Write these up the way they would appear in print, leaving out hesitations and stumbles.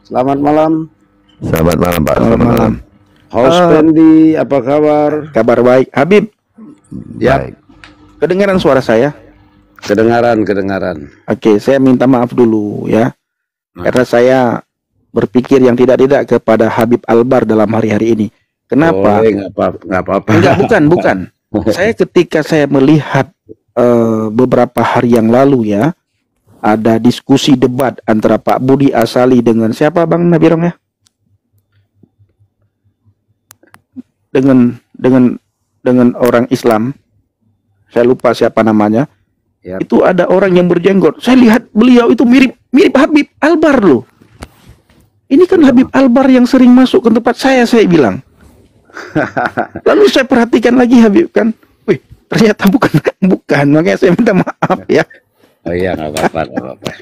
Selamat malam. Selamat malam Pak. Selamat malam. Host Pendi, apa kabar? Kabar baik. Habib, Ya, Baik. kedengaran suara saya? kedengaran. Oke, saya minta maaf dulu ya. Karena saya berpikir yang tidak-tidak kepada Habib Albar dalam hari-hari ini. Kenapa? Boleh, nggak apa-apa. Enggak, bukan. Saya ketika saya melihat beberapa hari yang lalu ya, ada diskusi debat antara Pak Budi Asali dengan siapa Bang Nabirong ya? Dengan orang Islam. Saya lupa siapa namanya. Ya. Itu ada orang yang berjenggot. Saya lihat beliau itu mirip Habib Albar loh. Ini kan Habib Albar yang sering masuk ke tempat saya bilang. Lalu saya perhatikan lagi Habib kan. Wih, ternyata bukan. Makanya saya minta maaf ya. Oh iya, nggak apa-apa.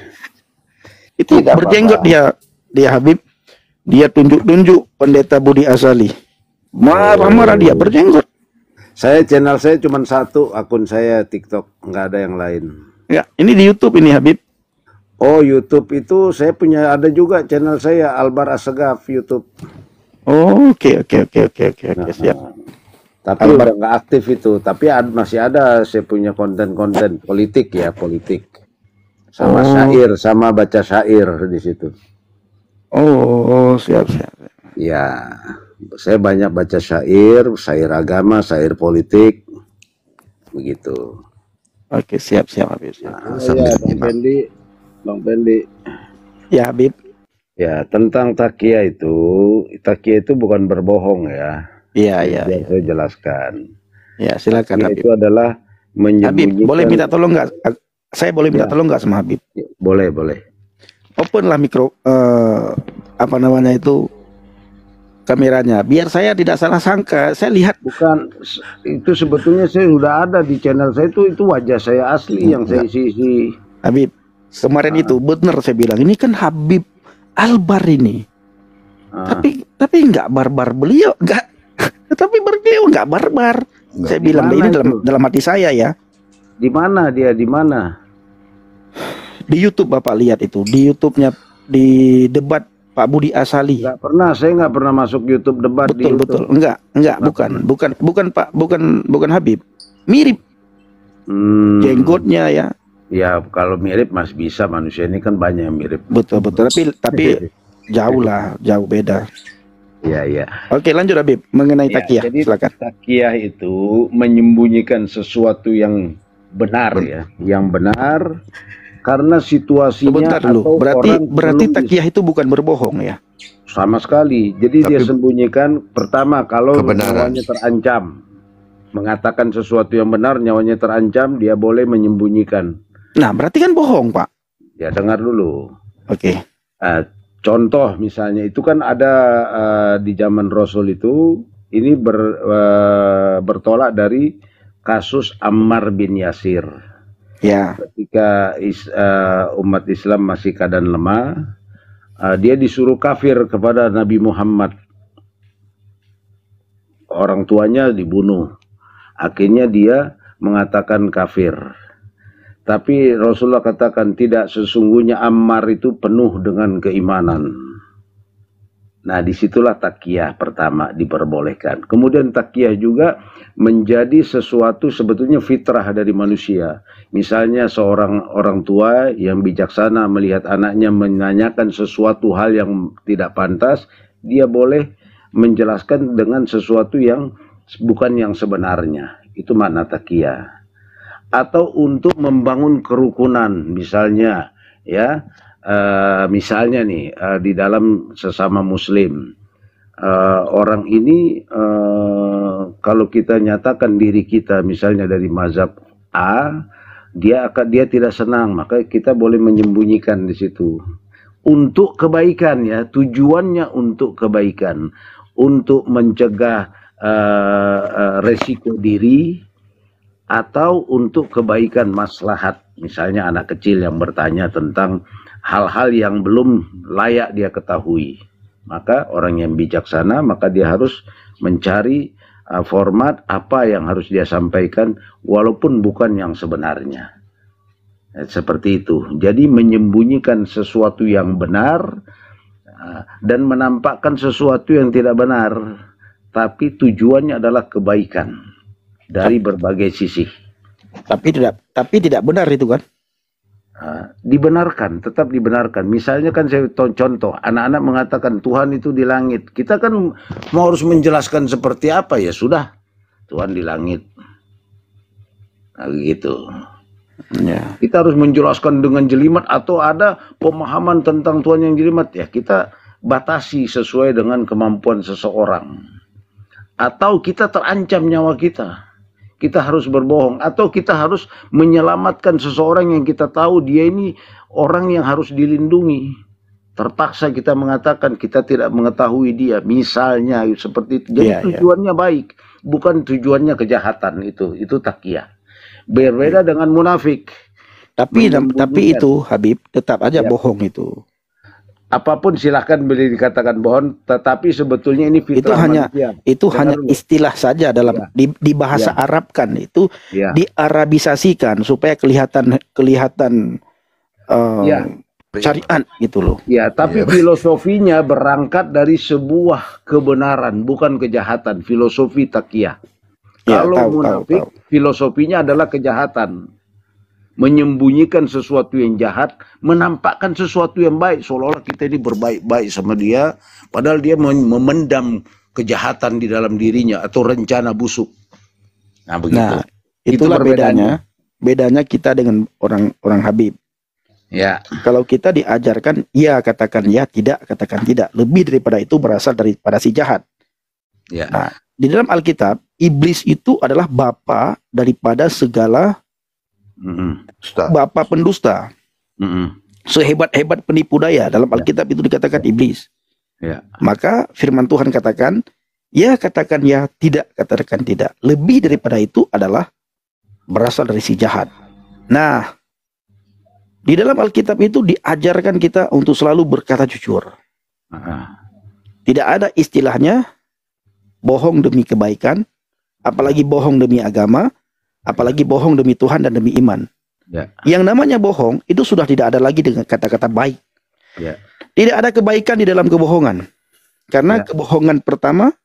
Itu Tidak berjenggot apa-apa. dia Habib. Dia tunjuk-tunjuk pendeta Budi Asali. Marah-marah dia berjenggot. Channel saya cuma satu, akun saya TikTok, nggak ada yang lain. Ya, ini di YouTube ini Habib. Oh, YouTube itu saya punya, ada juga channel saya, Albar Assegaf YouTube. Oh, oke, siap. Tapi Albar. udah nggak aktif itu. Tapi masih ada, saya punya konten-konten politik ya, politik. Sama syair, sama baca syair di situ. Oh, siap. Ya, saya banyak baca syair agama, syair politik, begitu. Oke, siap Habib. Siap. Ya, Bang Pendi. Ya Habib. Ya, tentang takia itu bukan berbohong ya. Iya. Saya jelaskan. Ya, silakan Takia Habib. itu adalah menyembunyikan. Habib, boleh minta tolong nggak? Saya boleh minta tolong nggak sama Habib? Boleh. Open lah apa namanya itu kameranya, biar saya tidak salah sangka. Saya lihat Bukan, itu sebetulnya saya sudah ada di channel saya itu wajah saya asli yang saya isi. Habib kemarin itu benar saya bilang ini kan Habib Albar ini. Tapi nggak barbar beliau, nggak. Tapi beliau nggak barbar. Saya bilang ini dalam hati saya ya. Di mana dia? Di mana? Di YouTube Bapak lihat itu, di YouTube-nya di debat Pak Budi Asali. Nggak pernah, saya nggak pernah masuk YouTube debat di YouTube. Betul. Enggak, bukan Pak, bukan Habib. Mirip jenggotnya ya. Ya, kalau mirip masih bisa, manusia ini kan banyak yang mirip. Betul. Tapi jauh beda. Iya. Oke, lanjut Habib mengenai takiyah. Jadi Silakan. takiyah itu menyembunyikan sesuatu yang benar ya, yang benar karena situasinya. Sebentar dulu. Berarti takiyah itu bukan berbohong ya? Sama sekali. Jadi dia sembunyikan pertama kalau kebenaran. nyawanya terancam. Mengatakan sesuatu yang benar, nyawanya terancam, dia boleh menyembunyikan. Nah, berarti kan bohong, Pak. Ya, dengar dulu. Oke. Contoh misalnya itu kan ada di zaman Rasul itu ini bertolak dari kasus Ammar bin Yasir. Ya. Ketika umat Islam masih keadaan lemah, dia disuruh kafir kepada Nabi Muhammad. Orang tuanya dibunuh. Akhirnya dia mengatakan kafir. Tapi Rasulullah katakan tidak, sesungguhnya Ammar itu penuh dengan keimanan. Nah, disitulah takiyah pertama diperbolehkan. Kemudian takiyah juga menjadi sesuatu sebetulnya fitrah dari manusia. Misalnya seorang orang tua yang bijaksana melihat anaknya menanyakan sesuatu hal yang tidak pantas, dia boleh menjelaskan dengan sesuatu yang bukan yang sebenarnya. Itu makna takiyah. Atau untuk membangun kerukunan, misalnya ya, misalnya nih di dalam sesama Muslim, orang ini kalau kita nyatakan diri kita misalnya dari mazhab A, dia tidak senang, maka kita boleh menyembunyikan di situ untuk kebaikan ya, tujuannya untuk kebaikan, untuk mencegah resiko diri, atau untuk kebaikan maslahat. Misalnya anak kecil yang bertanya tentang hal-hal yang belum layak dia ketahui, maka orang yang bijaksana maka dia harus mencari format apa yang harus dia sampaikan walaupun bukan yang sebenarnya. Seperti itu. Jadi menyembunyikan sesuatu yang benar dan menampakkan sesuatu yang tidak benar, tapi tujuannya adalah kebaikan dari berbagai sisi. Tapi tidak benar itu kan? Dibenarkan, tetap dibenarkan. Misalnya kan saya contoh, anak-anak mengatakan Tuhan itu di langit. Kita kan mau harus menjelaskan seperti apa, ya sudah, Tuhan di langit. Nah, gitu. Ya. Kita harus menjelaskan dengan jelimet, atau ada pemahaman tentang Tuhan yang jelimet, ya kita batasi sesuai dengan kemampuan seseorang. Atau kita terancam nyawa kita. Kita harus berbohong, atau kita harus menyelamatkan seseorang yang kita tahu dia ini orang yang harus dilindungi. Terpaksa kita mengatakan kita tidak mengetahui dia, misalnya seperti itu. Jadi tujuannya baik, bukan tujuannya kejahatan. Itu takiyah. Berbeda dengan munafik. Tapi itu Habib tetap aja bohong itu. Apapun silahkan boleh dikatakan bohong, tetapi sebetulnya ini fitrah manusia. Itu hanya istilah saja dalam di bahasa Arab kan, itu diarabisasikan supaya kelihatan syariat gitu loh. Ya, tapi filosofinya berangkat dari sebuah kebenaran, bukan kejahatan. Filosofi takiyah. Kalau munafik, filosofinya adalah kejahatan. Menyembunyikan sesuatu yang jahat, menampakkan sesuatu yang baik, seolah-olah kita ini berbaik-baik sama dia, padahal dia memendam kejahatan di dalam dirinya atau rencana busuk. Nah, begitu. Nah, itulah bedanya kita dengan orang Habib. Ya. Kalau kita diajarkan ya katakan ya, tidak katakan tidak. Lebih daripada itu berasal daripada si jahat. Ya. Nah, di dalam Alkitab, iblis itu adalah bapa daripada segala bapak pendusta. Sehebat-hebat penipu daya dalam Alkitab itu dikatakan iblis. Ya. Maka firman Tuhan katakan ya katakan ya, tidak katakan tidak. Lebih daripada itu adalah berasal dari si jahat. Nah, di dalam Alkitab itu diajarkan kita untuk selalu berkata jujur. Tidak ada istilahnya bohong demi kebaikan, apalagi bohong demi agama, apalagi bohong demi Tuhan dan demi iman. Ya. Yang namanya bohong itu sudah tidak ada lagi dengan kata-kata baik. Ya. Tidak ada kebaikan di dalam kebohongan. Karena kebohongan pertama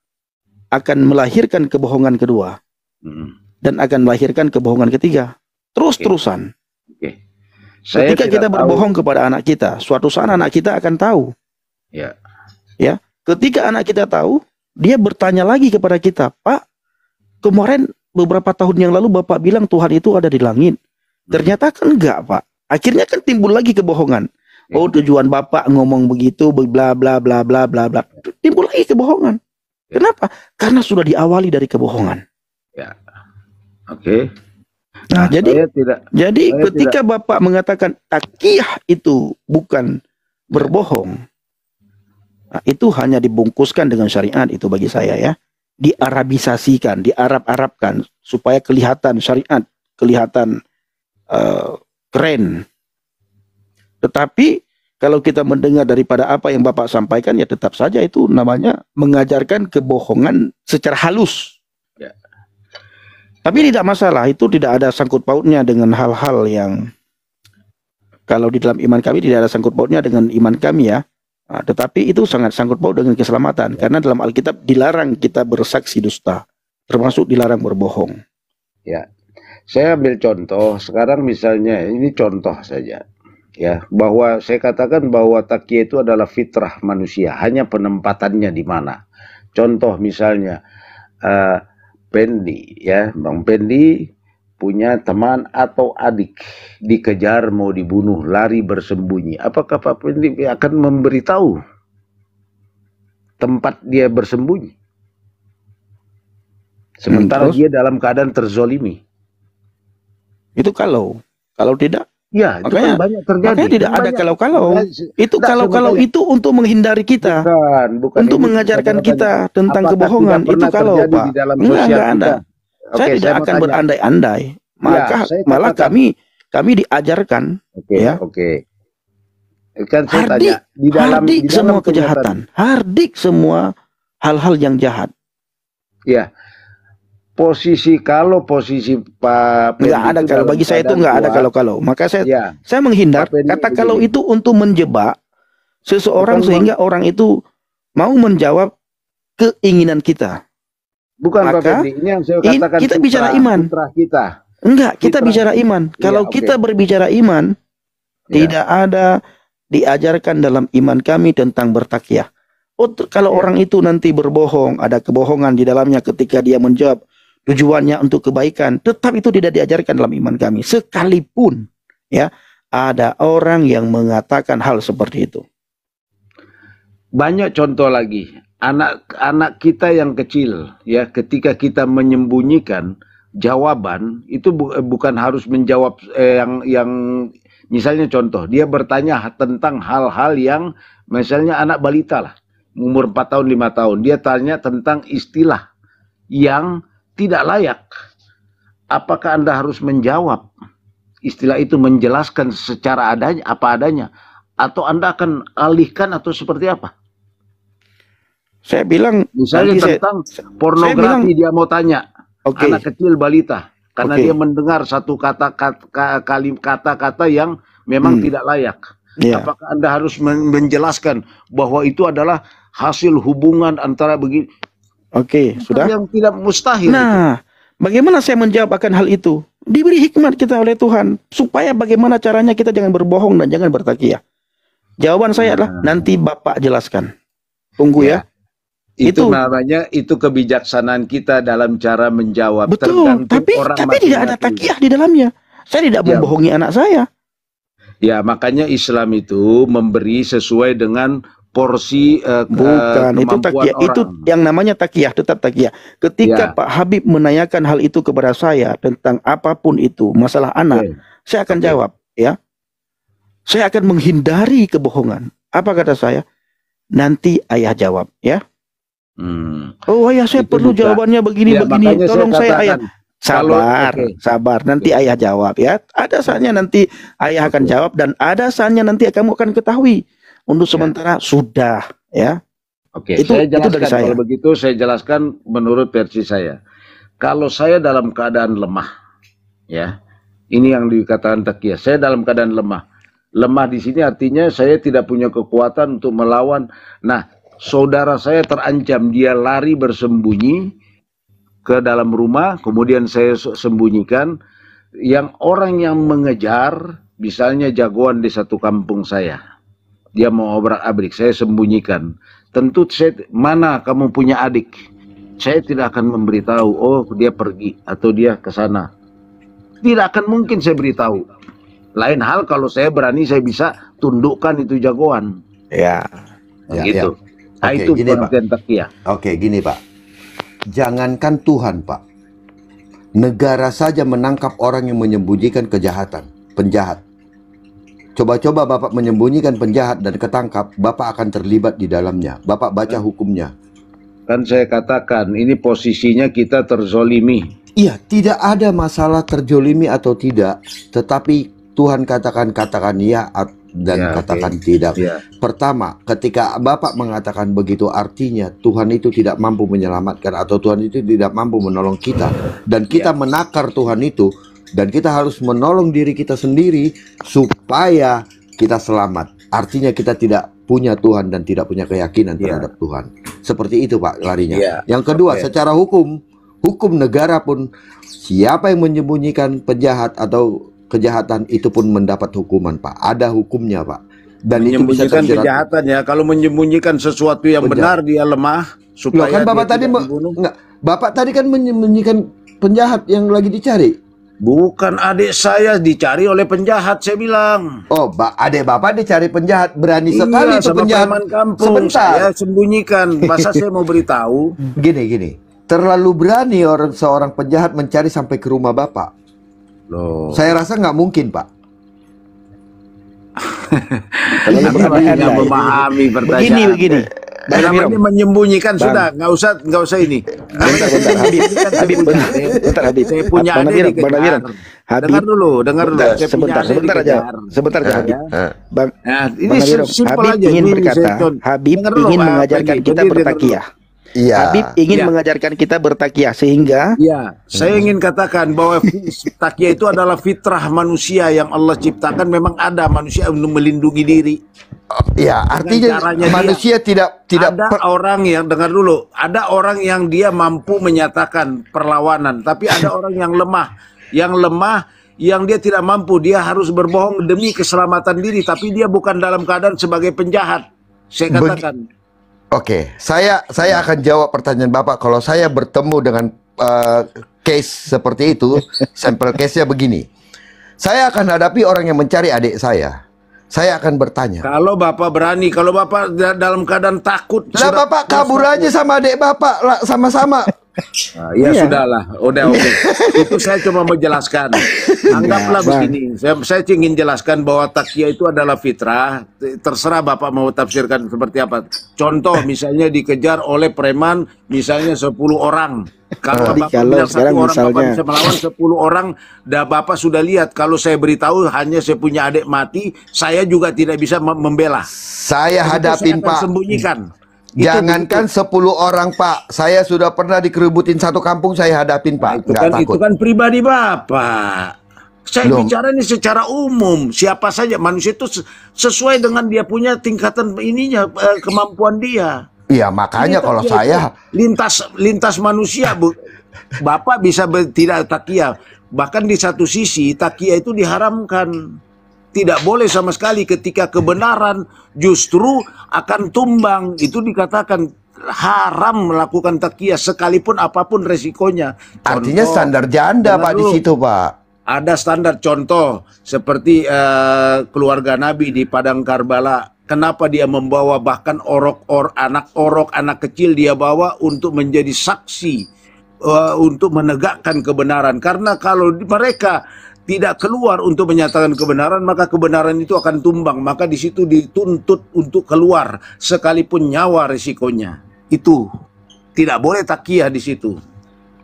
akan melahirkan kebohongan kedua. Dan akan melahirkan kebohongan ketiga. Terus-terusan. Ketika kita berbohong kepada anak kita, suatu saat anak kita akan tahu. Ya. Ketika anak kita tahu, dia bertanya lagi kepada kita, Pak, kemarin beberapa tahun yang lalu Bapak bilang Tuhan itu ada di langit. Ternyata kan enggak, Pak. Akhirnya kan timbul lagi kebohongan. Oh, tujuan Bapak ngomong begitu, bla bla bla bla bla bla. Timbul lagi kebohongan. Kenapa? Karena sudah diawali dari kebohongan. Ya. Oke. Nah, jadi ketika Bapak mengatakan takiyah itu bukan berbohong, nah, itu hanya dibungkuskan dengan syariat itu bagi saya ya. Diarabisasikan, diarab-arabkan supaya kelihatan syariat, kelihatan keren. Tetapi kalau kita mendengar daripada apa yang Bapak sampaikan, ya tetap saja itu namanya mengajarkan kebohongan secara halus. Ya. Tapi tidak masalah, itu tidak ada sangkut pautnya dengan hal-hal yang kalau di dalam iman kami tidak ada sangkut pautnya dengan iman kami ya. Nah, tetapi itu sangat sangkut paut dengan keselamatan. Karena dalam Alkitab dilarang kita bersaksi dusta, termasuk dilarang berbohong. Ya, saya ambil contoh sekarang misalnya, ini contoh saja. Ya, bahwa saya katakan bahwa takiyah itu adalah fitrah manusia, hanya penempatannya di mana. Contoh misalnya, Pendi, ya, Bang Pendi punya teman atau adik dikejar mau dibunuh, lari bersembunyi. Apakah Pak Pendi akan memberitahu tempat dia bersembunyi? Sementara dia dalam keadaan terzolimi. Itu kalau tidak. Ya, itu kan banyak terjadi. Makanya tidak ada kalau-kalau. Itu kalau-kalau itu untuk menghindari kita. Bukan untuk mengajarkan kita tentang kebohongan. Itu kalau, Pak. Enggak ada. Saya tidak akan berandai-andai. Malah kami diajarkan. Kan saya tanya, hardik semua kejahatan. Hardik semua hal-hal yang jahat. Ya. Posisi Pak Pendi nggak ada kalau bagi saya itu nggak ada kalau. Maka saya menghindar. Kata kalau itu untuk menjebak seseorang Bukan, sehingga orang itu mau menjawab keinginan kita. bukan Pak Maka, Febri, ini yang saya katakan kita bicara iman. fitrah kita. Enggak, kita Fitrah. bicara iman. Kalau Iya, kita oke. berbicara iman, Ya. tidak ada diajarkan dalam iman kami tentang bertakiah. Kalau Ya. orang itu nanti berbohong, ada kebohongan di dalamnya ketika dia menjawab tujuannya untuk kebaikan, tetap itu tidak diajarkan dalam iman kami. Sekalipun ya ada orang yang mengatakan hal seperti itu. Banyak contoh lagi. Anak-anak kita yang kecil, ya, ketika kita menyembunyikan jawaban itu bukan harus menjawab yang misalnya contoh, dia bertanya tentang hal-hal yang misalnya anak balita lah, umur 4 tahun 5 tahun, dia tanya tentang istilah yang tidak layak. Apakah Anda harus menjawab istilah itu, menjelaskan secara adanya apa adanya, atau Anda akan alihkan atau seperti apa? Saya bilang Misalnya nanti tentang pornografi, dia mau tanya, Oke. anak kecil balita, karena Oke. dia mendengar satu kata-kata yang memang tidak layak. Ya. Apakah Anda harus menjelaskan bahwa itu adalah hasil hubungan antara begini? Oke, sudah. Yang tidak mustahil. Nah, bagaimana saya menjawab akan hal itu? Diberi hikmat kita oleh Tuhan supaya bagaimana caranya kita jangan berbohong dan jangan bertakiah. Jawaban saya adalah nanti Bapak jelaskan. Tunggu ya. Itu namanya, itu kebijaksanaan kita dalam cara menjawab. Betul, tapi tidak ada takiah di dalamnya. Saya tidak membohongi anak saya. Ya, makanya Islam itu memberi sesuai dengan porsi bukan itu takiah, itu yang namanya takiah, tetap takiah. Ketika Pak Habib menanyakan hal itu kepada saya tentang apapun itu masalah anak, saya akan jawab, ya. Saya akan menghindari kebohongan. Apa kata saya? Nanti ayah jawab, ya. Oh ayah, saya itu perlu jawabannya begini ya, begini. Tolong saya ayah. Sabar. Nanti ayah jawab, ya. Ada saatnya nanti ayah akan jawab dan ada saatnya nanti kamu akan ketahui. Untuk sementara sudah, ya. Oke, saya jelaskan dari saya. Kalau begitu saya jelaskan menurut versi saya. Kalau saya dalam keadaan lemah, ya, ini yang dikatakan takiah. Saya dalam keadaan lemah. Lemah di sini artinya saya tidak punya kekuatan untuk melawan. Nah, saudara saya terancam, dia lari bersembunyi ke dalam rumah, kemudian saya sembunyikan. Yang orang yang mengejar, misalnya jagoan di satu kampung saya. Dia mau obrak-abrik, saya sembunyikan. Tentu saya, mana kamu punya adik? Saya tidak akan memberitahu, oh dia pergi atau dia ke sana. Tidak akan mungkin saya beritahu. Lain hal kalau saya berani, saya bisa tundukkan itu jagoan. Ya. Gitu. Ya. Nah, itu pengertian takiah. Oke, gini Pak. Jangankan Tuhan Pak. Negara saja menangkap orang yang menyembunyikan kejahatan, penjahat. Coba-coba Bapak menyembunyikan penjahat dan ketangkap, Bapak akan terlibat di dalamnya. Bapak baca hukumnya. Kan saya katakan, ini posisinya kita terzolimi. Iya, tidak ada masalah terzolimi atau tidak. Tetapi Tuhan katakan ya dan katakan tidak. Pertama, ketika Bapak mengatakan begitu, artinya Tuhan itu tidak mampu menyelamatkan atau Tuhan itu tidak mampu menolong kita. Dan kita menakar Tuhan itu. Dan kita harus menolong diri kita sendiri supaya kita selamat. Artinya kita tidak punya Tuhan dan tidak punya keyakinan terhadap Tuhan. Seperti itu Pak larinya. Yang kedua, secara hukum negara pun siapa yang menyembunyikan penjahat atau kejahatan itu pun mendapat hukuman Pak. Ada hukumnya Pak. Dan itu bisa terjerat. Kejahatan ya. Kalau menyembunyikan sesuatu yang benar dia lemah supaya kan Bapak tadi Bapak tadi kan menyembunyikan penjahat yang lagi dicari. Bukan adik saya dicari oleh penjahat, saya bilang. Oh, adik Bapak dicari penjahat, berani sekali itu penjahat. Sebentar, saya sembunyikan. Masa saya mau beritahu? Gini. Terlalu berani seorang penjahat mencari sampai ke rumah Bapak. Loh. Saya rasa nggak mungkin, Pak. Nggak memahami pertanyaan. Begini. Namanya menyembunyikan sudah, nggak usah ini. Bentar, Habib. Saya punya adik dikejar. Dengar dulu. Sebentar aja, Habib. Nah, ini simpel aja. Habib ingin berkata, Habib ingin mengajarkan kita bertakiah. Iya. Habib ingin mengajarkan kita bertakiyah sehingga saya ingin katakan bahwa takiyah itu adalah fitrah manusia yang Allah ciptakan. Memang ada manusia untuk melindungi diri. Ya, artinya manusia tidak ada orang yang dengar dulu, ada orang yang dia mampu menyatakan perlawanan, tapi ada orang yang lemah, yang dia tidak mampu, dia harus berbohong demi keselamatan diri, tapi dia bukan dalam keadaan sebagai penjahat. Saya katakan. Oke, saya akan jawab pertanyaan Bapak. Kalau saya bertemu dengan case seperti itu, sampel case-nya begini. Saya akan hadapi orang yang mencari adik saya. Saya akan bertanya. Kalau Bapak berani, kalau Bapak dalam keadaan takut. Lah Bapak kabur aja sama adik Bapak sama-sama. Ya sudahlah, udah oke. Itu saya cuma menjelaskan. Anggaplah begini, saya ingin jelaskan bahwa takiyah itu adalah fitrah. Terserah Bapak mau tafsirkan seperti apa. Contoh misalnya dikejar oleh preman, misalnya 10 orang. Kalau Bapak bilang satu orang Bapak bisa melawan 10 orang, dah Bapak sudah lihat. Kalau saya beritahu hanya saya punya adik mati, saya juga tidak bisa membela. Saya hadapin Pak. Sembunyikan. Jangankan 10 orang Pak, saya sudah pernah dikeributin satu kampung, saya hadapin Pak. Itu kan pribadi Bapak. Saya bicara ini secara umum, siapa saja manusia itu sesuai dengan dia punya tingkatan ininya, kemampuan dia. Iya, makanya kalau saya lintas manusia, Bapak bisa tidak takiyah. Bahkan di satu sisi takiyah itu diharamkan. Tidak boleh sama sekali ketika kebenaran justru akan tumbang. Itu dikatakan haram melakukan takiyah sekalipun apapun resikonya. Artinya standar janda Pak di situ Pak. Ada standar, contoh seperti keluarga Nabi di padang Karbala. Kenapa dia membawa bahkan anak kecil dia bawa untuk menjadi saksi untuk menegakkan kebenaran. Karena kalau mereka tidak keluar untuk menyatakan kebenaran, maka kebenaran itu akan tumbang. Maka di situ dituntut untuk keluar sekalipun nyawa resikonya. Itu tidak boleh takiyah di situ.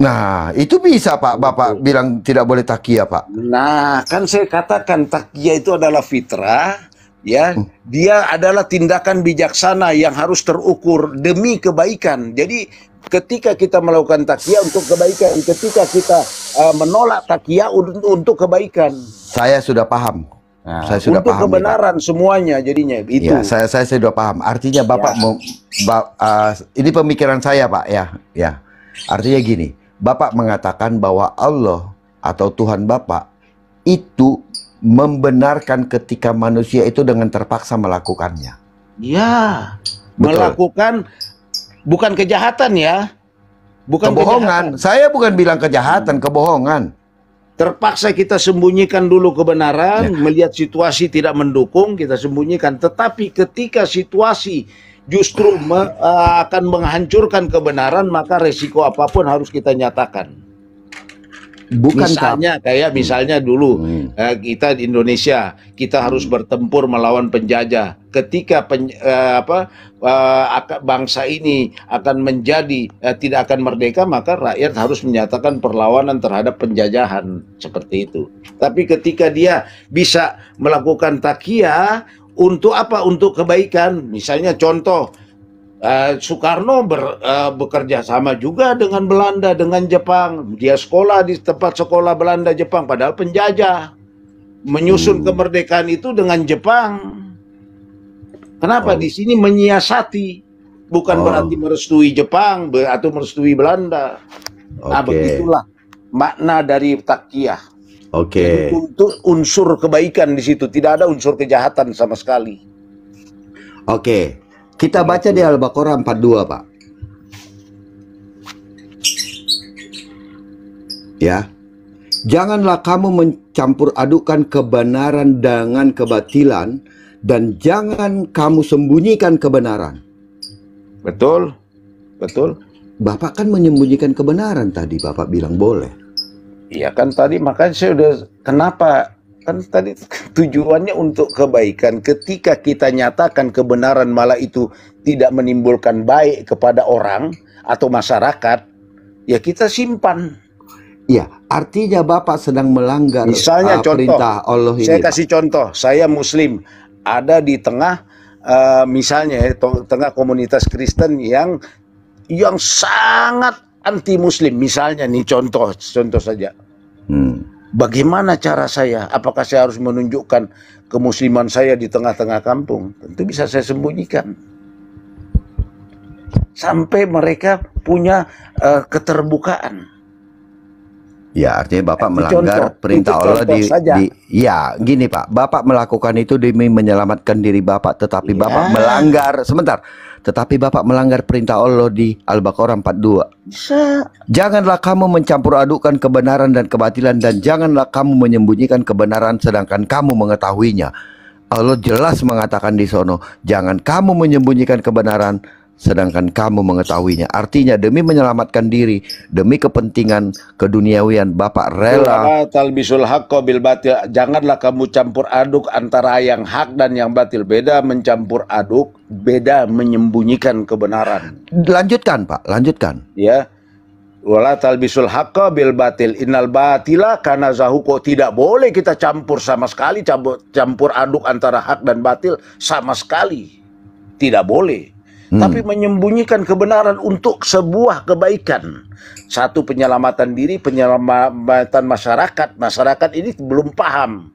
Nah, itu bisa Pak. Bapak bilang tidak boleh takiyah Pak. Nah, kan saya katakan takiyah itu adalah fitrah, ya. Dia adalah tindakan bijaksana yang harus terukur demi kebaikan. Jadi ketika kita melakukan takiyah untuk kebaikan, ketika kita menolak takiyah untuk kebaikan. Saya sudah paham. Saya sudah untuk paham. Untuk kebenaran ya, semuanya jadinya itu. Ya, saya sudah paham. Artinya Bapak ini pemikiran saya Pak ya. Ya. Artinya gini, Bapak mengatakan bahwa Allah atau Tuhan Bapak itu membenarkan ketika manusia itu dengan terpaksa melakukannya. Ya, melakukan bukan kejahatan ya. Bukan kebohongan. Kejahatan. Saya bukan bilang kejahatan, kebohongan. Terpaksa kita sembunyikan dulu kebenaran, melihat situasi tidak mendukung, kita sembunyikan. Tetapi ketika situasi justru akan menghancurkan kebenaran, maka resiko apapun harus kita nyatakan. Misalnya kayak misalnya dulu kita di Indonesia, kita harus bertempur melawan penjajah. Ketika bangsa ini akan menjadi tidak akan merdeka, maka rakyat harus menyatakan perlawanan terhadap penjajahan seperti itu. Tapi ketika dia bisa melakukan takiyah untuk apa? Untuk kebaikan. Misalnya contoh, Soekarno bekerja sama juga dengan Belanda, dengan Jepang. Dia sekolah di tempat sekolah Belanda Jepang, padahal penjajah. Menyusun kemerdekaan itu dengan Jepang. Kenapa di sini menyiasati? Bukan berarti merestui Jepang atau merestui Belanda. Nah, begitulah makna dari takiyah. Untuk unsur kebaikan di situ, tidak ada unsur kejahatan sama sekali. Kita baca di Al-Baqarah 42, Pak. Ya. Janganlah kamu mencampur adukan kebenaran dengan kebatilan, dan jangan kamu sembunyikan kebenaran. Betul. Betul. Bapak kan menyembunyikan kebenaran tadi, Bapak bilang boleh. Iya kan tadi, makanya saya udah kenapa? Kan tadi tujuannya untuk kebaikan. Ketika kita nyatakan kebenaran malah itu tidak menimbulkan baik kepada orang atau masyarakat, ya kita simpan. Ya, artinya Bapak sedang melanggar misalnya perintah Allah ini. Saya kasih contoh, saya Muslim, ada di tengah misalnya tengah komunitas Kristen yang yang sangat anti muslim. Misalnya nih contoh saja. Bagaimana cara saya? Apakah saya harus menunjukkan kemusliman saya di tengah-tengah kampung? Tentu bisa saya sembunyikan. Sampai mereka punya keterbukaan. Ya, artinya Bapak melanggar perintah Allah ya, gini Pak, Bapak melakukan itu demi menyelamatkan diri Bapak, tetapi Bapak melanggar, tetapi Bapak melanggar perintah Allah di Al-Baqarah 42. Janganlah kamu mencampur adukkan kebenaran dan kebatilan, dan janganlah kamu menyembunyikan kebenaran sedangkan kamu mengetahuinya. Allah jelas mengatakan di sono, jangan kamu menyembunyikan kebenaran sedangkan kamu mengetahuinya. Artinya demi menyelamatkan diri, demi kepentingan keduniawian, Bapak rela. Talbisul haqqo bil batil. Janganlah kamu campur aduk antara yang hak dan yang batil. Beda mencampur aduk, beda menyembunyikan kebenaran. Lanjutkan Pak, lanjutkan. Ya. Wala talbisul haqqo bil batil. Innal batila kana zahuqo. Tidak boleh kita campur sama sekali, campur aduk antara hak dan batil sama sekali. Tidak boleh. Tapi menyembunyikan kebenaran untuk sebuah kebaikan. Satu, penyelamatan diri, penyelamatan masyarakat. Masyarakat ini belum paham.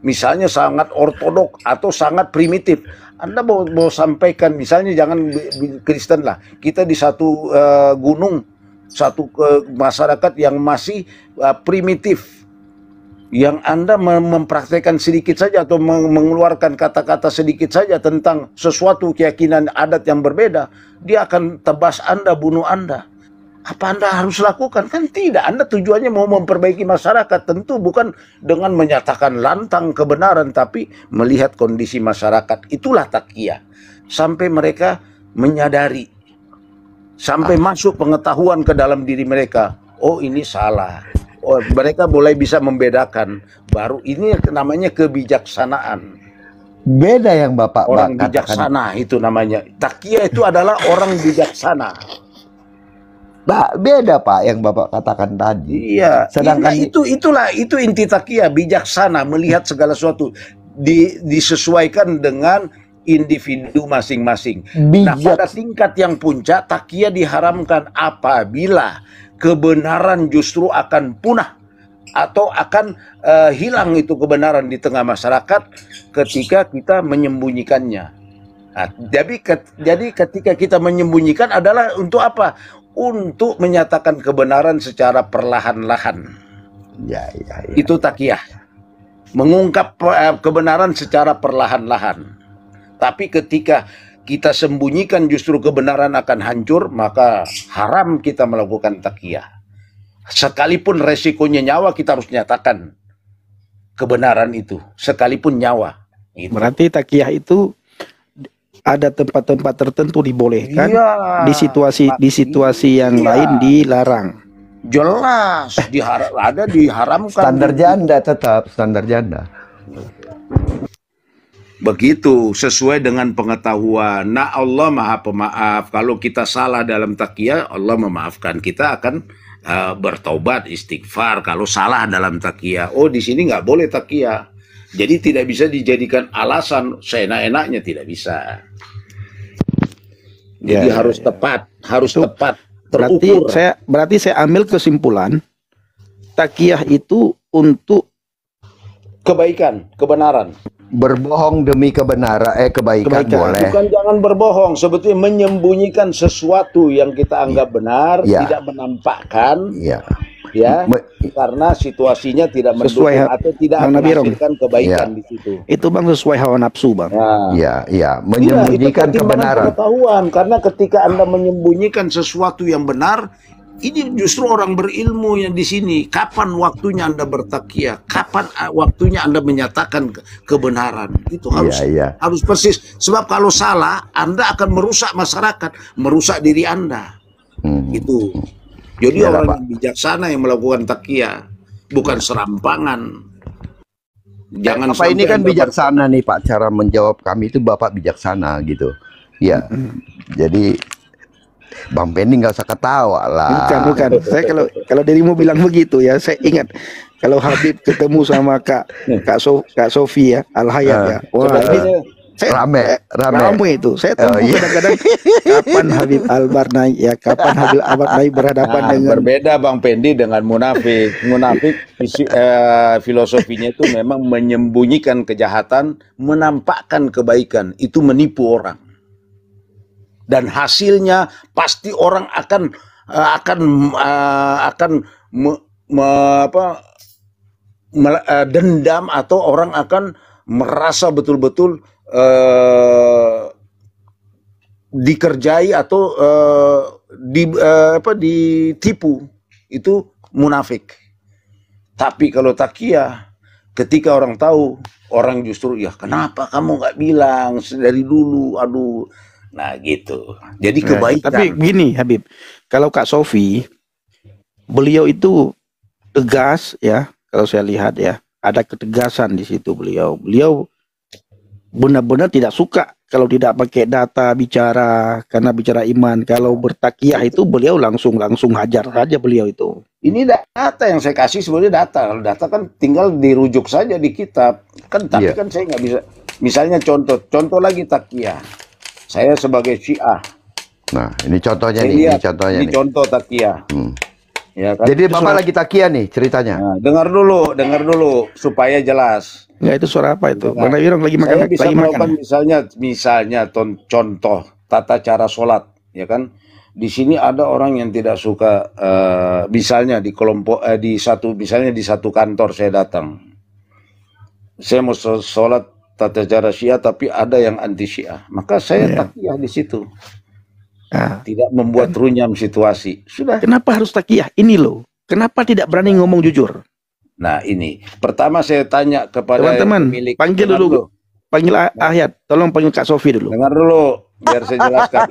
Misalnya sangat ortodok atau sangat primitif. Anda mau sampaikan, misalnya jangan Kristen lah. Kita di satu gunung, satu masyarakat yang masih primitif. Yang Anda mempraktekkan sedikit saja atau mengeluarkan kata-kata sedikit saja tentang sesuatu keyakinan adat yang berbeda, dia akan tebas Anda, bunuh Anda. Apa Anda harus lakukan? Kan tidak. Anda tujuannya mau memperbaiki masyarakat, tentu bukan dengan menyatakan lantang kebenaran, tapi melihat kondisi masyarakat. Itulah taqiyah. Sampai mereka menyadari, sampai masuk pengetahuan ke dalam diri mereka. Oh, ini salah. Oh, mereka mulai bisa membedakan. Baru ini namanya kebijaksanaan. Beda yang Bapak orang katakan. Bijaksana itu namanya. Taqiyah itu adalah orang bijaksana. Beda Pak yang Bapak katakan tadi. Iya. Sedangkan itu inti taqiyah, bijaksana, melihat segala sesuatu disesuaikan dengan individu masing-masing. Nah, pada tingkat yang puncak, taqiyah diharamkan apabila kebenaran justru akan punah atau akan hilang itu kebenaran di tengah masyarakat ketika kita menyembunyikannya. Nah, jadi ketika kita menyembunyikan adalah untuk apa? Untuk menyatakan kebenaran secara perlahan-lahan. Ya. Itu taqiyah. Mengungkap kebenaran secara perlahan-lahan. Tapi ketika kita sembunyikan justru kebenaran akan hancur, maka haram kita melakukan taqiyah. Sekalipun resikonya nyawa, kita harus nyatakan kebenaran itu, sekalipun nyawa. Gitu. Berarti taqiyah itu ada tempat-tempat tertentu dibolehkan, di situasi yang lain dilarang. Jelas, ada diharamkan. Standar janda tetap, standar janda. Begitu, sesuai dengan pengetahuan. Nah, Allah Maha Pemaaf. Kalau kita salah dalam taqiyah, Allah memaafkan. Kita akan bertobat, istighfar. Kalau salah dalam taqiyah, oh di sini nggak boleh taqiyah. Jadi tidak bisa dijadikan alasan seenak-enaknya, tidak bisa. Jadi harus tepat, terukur. Berarti saya ambil kesimpulan, taqiyah itu untuk kebaikan, kebenaran. Berbohong demi kebaikan boleh. Bukan jangan berbohong, sebetulnya menyembunyikan sesuatu yang kita anggap benar, tidak menampakkan, karena situasinya tidak mendukung atau tidak menghasilkan kebaikan di situ. Itu Bang sesuai hawa nafsu Bang. Menyembunyikan kebenaran. Pengetahuan, karena ketika Anda menyembunyikan sesuatu yang benar, ini justru orang berilmu yang di sini. Kapan waktunya Anda bertaqiyah? Kapan waktunya Anda menyatakan kebenaran? Itu harus persis. Sebab kalau salah, Anda akan merusak masyarakat, merusak diri Anda. Itu. Jadi orang yang bijaksana yang melakukan taqiyah, bukan serampangan. Jangan Bapak ini kan bijaksana nih Pak, cara menjawab kami itu Bapak bijaksana gitu. Ya. Jadi Bang Penny nggak usah ketawa lah. Bukan. Saya kalau dirimu bilang begitu ya, saya ingat kalau Habib ketemu sama Kak Sofi ya, Al Hayat ya. Wah, Rame itu. Saya tunggu kadang-kadang kapan Habib Albar naik ya, kapan Habib Albar naik berhadapan dengan. Berbeda Bang Pendi dengan munafik. Munafik filosofinya itu memang menyembunyikan kejahatan, menampakkan kebaikan, itu menipu orang. Dan hasilnya pasti orang akan dendam, atau orang akan merasa betul-betul dikerjai atau ditipu. Itu munafik. Tapi kalau takiyah, ketika orang tahu, orang justru, ya kenapa kamu nggak bilang dari dulu, aduh. Nah gitu. Jadi kebaikan. Tapi gini Habib, kalau Kak Sofi, beliau itu tegas ya, kalau saya lihat ya, ada ketegasan di situ beliau. Beliau benar-benar tidak suka kalau tidak pakai data bicara, karena bicara iman. Kalau bertakiyah itu beliau langsung hajar saja beliau itu. Ini data yang saya kasih sebenarnya data. Kalau data kan tinggal dirujuk saja di kitab. Kan tapi kan saya nggak bisa. Misalnya contoh lagi takiyah. Saya sebagai Syiah. Nah, ini contohnya nih, ini contoh takiyah. Ya kan? Jadi Bapak lagi takiyah nih ceritanya. Nah, dengar dulu supaya jelas. Enggak, itu suara apa itu? Bang Nawirong lagi makan. Saya bisa melakukan misalnya contoh tata cara sholat, ya kan? Di sini ada orang yang tidak suka, misalnya di kelompok di satu kantor saya datang. Saya mau sholat tata cara Syiah, tapi ada yang anti Syiah. Maka saya takiyah di situ. Tidak membuat runyam situasi. Sudah. Kenapa harus takiyah? Ini loh. Kenapa tidak berani ngomong jujur? Nah ini. Pertama saya tanya kepada teman-teman, panggil dulu. Panggil Ayat. Tolong panggil Kak Sofi dulu. Dengar dulu, biar saya jelaskan.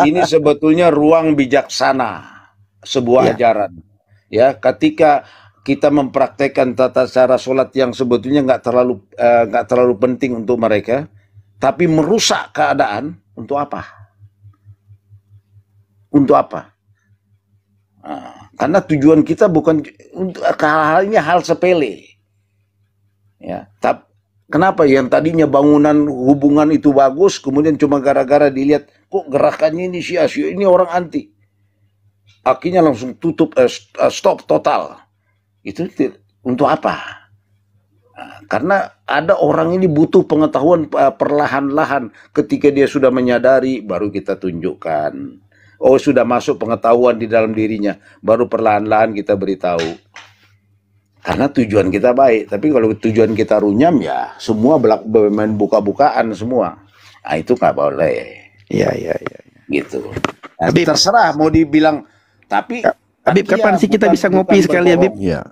Ini sebetulnya ruang bijaksana sebuah ajaran. Ya, ketika kita mempraktekkan tata cara sholat yang sebetulnya nggak terlalu penting untuk mereka, tapi merusak keadaan, untuk apa? Untuk apa? Nah, karena tujuan kita bukan untuk hal-halnya hal sepele. Ya, tapi kenapa yang tadinya bangunan hubungan itu bagus, kemudian cuma gara-gara dilihat kok gerakannya ini Syiah ini orang anti, akhirnya langsung tutup, stop total. Itu untuk apa? Nah, karena ada orang ini butuh pengetahuan perlahan-lahan. Ketika dia sudah menyadari, baru kita tunjukkan. Oh, sudah masuk pengetahuan di dalam dirinya, baru perlahan-lahan kita beritahu. Karena tujuan kita baik. Tapi kalau tujuan kita runyam, ya semua bermain buka-bukaan semua. Nah, itu nggak boleh. Iya. Gitu. Nah, terserah mau dibilang, tapi Habib, kapan sih kita bisa ngopi sekali, Habib? Iya.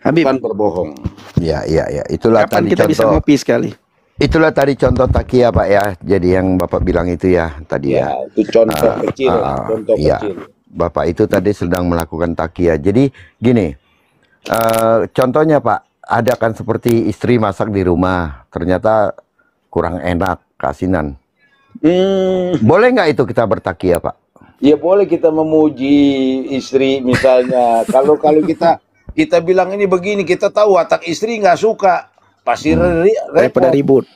Habib. Bukan berbohong. Iya. Itulah kapan tadi kita bisa ngopi sekali? Itulah tadi contoh takiyah Pak ya. Jadi yang Bapak bilang itu ya tadi ya. Itu contoh kecil. Contoh kecil. Bapak itu tadi sedang melakukan takiyah. Jadi gini, contohnya Pak, ada kan seperti istri masak di rumah, ternyata kurang enak, keasinan. Boleh nggak itu kita bertakiyah Pak? Ya boleh kita memuji istri misalnya. Kalau kita bilang ini begini, kita tahu watak istri nggak suka, pasti daripada ribut.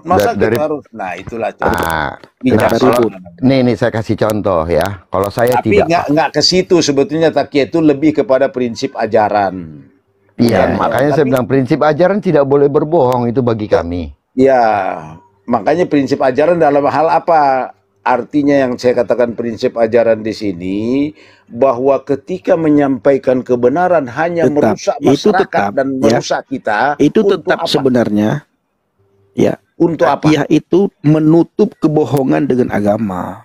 Masa kita harus? Nah itulah contoh. Nih saya kasih contoh ya. Kalau saya tapi tidak. nggak ke situ sebetulnya takiyah itu lebih kepada prinsip ajaran. Iya, makanya saya bilang prinsip ajaran tidak boleh berbohong itu bagi kami. Ya, makanya prinsip ajaran dalam hal apa? Artinya yang saya katakan prinsip ajaran di sini, bahwa ketika menyampaikan kebenaran hanya merusak masyarakat dan merusak kita, itu tetap sebenarnya ya. Untuk apa? Ya, itu menutup kebohongan dengan agama.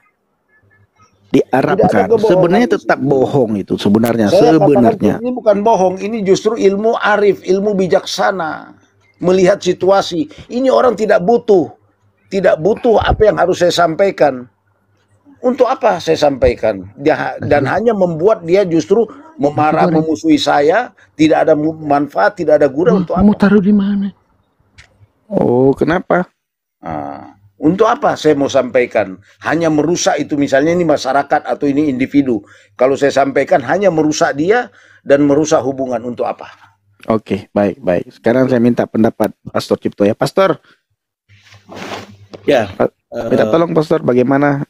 Diharapkan sebenarnya tetap bohong itu sebenarnya. Ini bukan bohong, ini justru ilmu arif, ilmu bijaksana, melihat situasi. Ini orang tidak butuh apa yang harus saya sampaikan. Untuk apa saya sampaikan? Dan hanya membuat dia justru memarah, memusuhi saya, tidak ada manfaat, tidak ada guna. Untuk apa? Mau taruh di mana? Oh, kenapa? Untuk apa saya mau sampaikan? Hanya merusak itu, misalnya ini masyarakat atau ini individu. Kalau saya sampaikan hanya merusak dia dan merusak hubungan, untuk apa? Oke, baik. Sekarang saya minta pendapat Pastor Cipto ya. Pastor, Ya, Minta tolong Pastor, bagaimana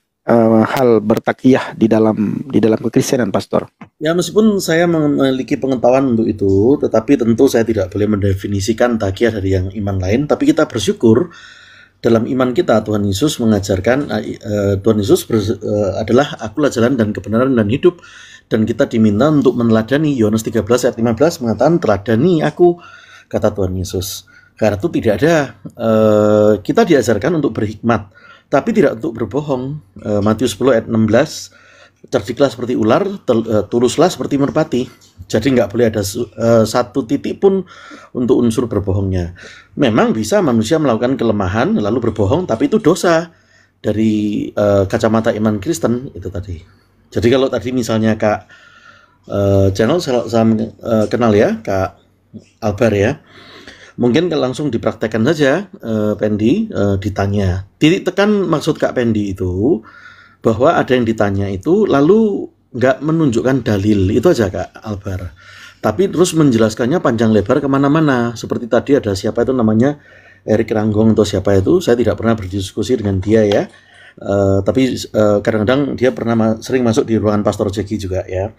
hal bertakiyah di dalam kekristenan, Pastor? ya meskipun saya memiliki pengetahuan untuk itu, tetapi tentu saya tidak boleh mendefinisikan takiyah dari yang iman lain. Tapi kita bersyukur dalam iman kita Tuhan Yesus mengajarkan, Tuhan Yesus adalah akulah jalan dan kebenaran dan hidup, dan kita diminta untuk meneladani. Yohanes 13 ayat 15 mengatakan, teladani aku, kata Tuhan Yesus. Karena itu tidak ada, kita diajarkan untuk berhikmat, tapi tidak untuk berbohong. Matius 10 ayat 16, cerdiklah seperti ular, tuluslah seperti merpati. Jadi nggak boleh ada satu titik pun untuk unsur berbohongnya. Memang bisa manusia melakukan kelemahan lalu berbohong, tapi itu dosa dari kacamata iman Kristen itu tadi. Jadi kalau tadi misalnya Kak channel saya kenal ya, Kak Albar ya, mungkin langsung dipraktekkan saja, Pendi, ditanya. Titik tekan maksud Kak Pendi itu bahwa ada yang ditanya itu lalu nggak menunjukkan dalil, itu aja Kak Albar. Tapi terus menjelaskannya panjang lebar kemana-mana. Seperti tadi ada siapa itu namanya, Erik Ranggong atau siapa itu, saya tidak pernah berdiskusi dengan dia ya. Tapi kadang-kadang dia sering masuk di ruangan Pastor Jeki juga ya.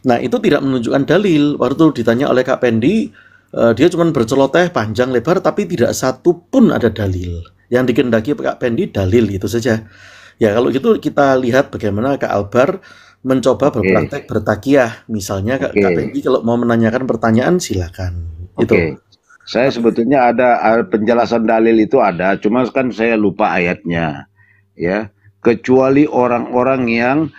Nah itu tidak menunjukkan dalil. Waktu ditanya oleh Kak Pendi, dia cuma berceloteh panjang lebar tapi tidak satu pun ada dalil. Yang dikehendaki Kak Pendi dalil, itu saja. Ya kalau gitu kita lihat bagaimana Kak Albar mencoba berpraktek bertakiyah. Misalnya Kak Pendi kalau mau menanyakan pertanyaan silakan. Itu. Saya sebetulnya ada penjelasan dalil itu ada, cuma kan saya lupa ayatnya. Ya, kecuali orang-orang yang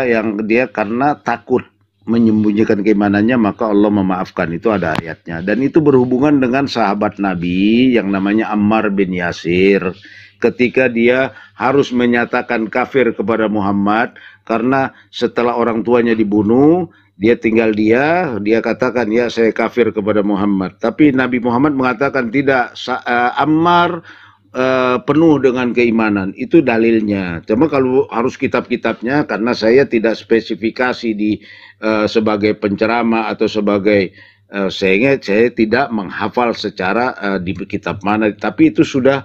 yang dia karena takut menyembunyikan keimanannya maka Allah memaafkan, itu ada ayatnya. Dan itu berhubungan dengan sahabat Nabi yang namanya Ammar bin Yasir, ketika dia harus menyatakan kafir kepada Muhammad karena setelah orang tuanya dibunuh, dia tinggal dia katakan ya saya kafir kepada Muhammad. Tapi Nabi Muhammad mengatakan tidak, Ammar penuh dengan keimanan. Itu dalilnya. Cuma kalau harus kitab-kitabnya, karena saya tidak spesifikasi di sebagai penceramah atau sebagai saya tidak menghafal secara di kitab mana, tapi itu sudah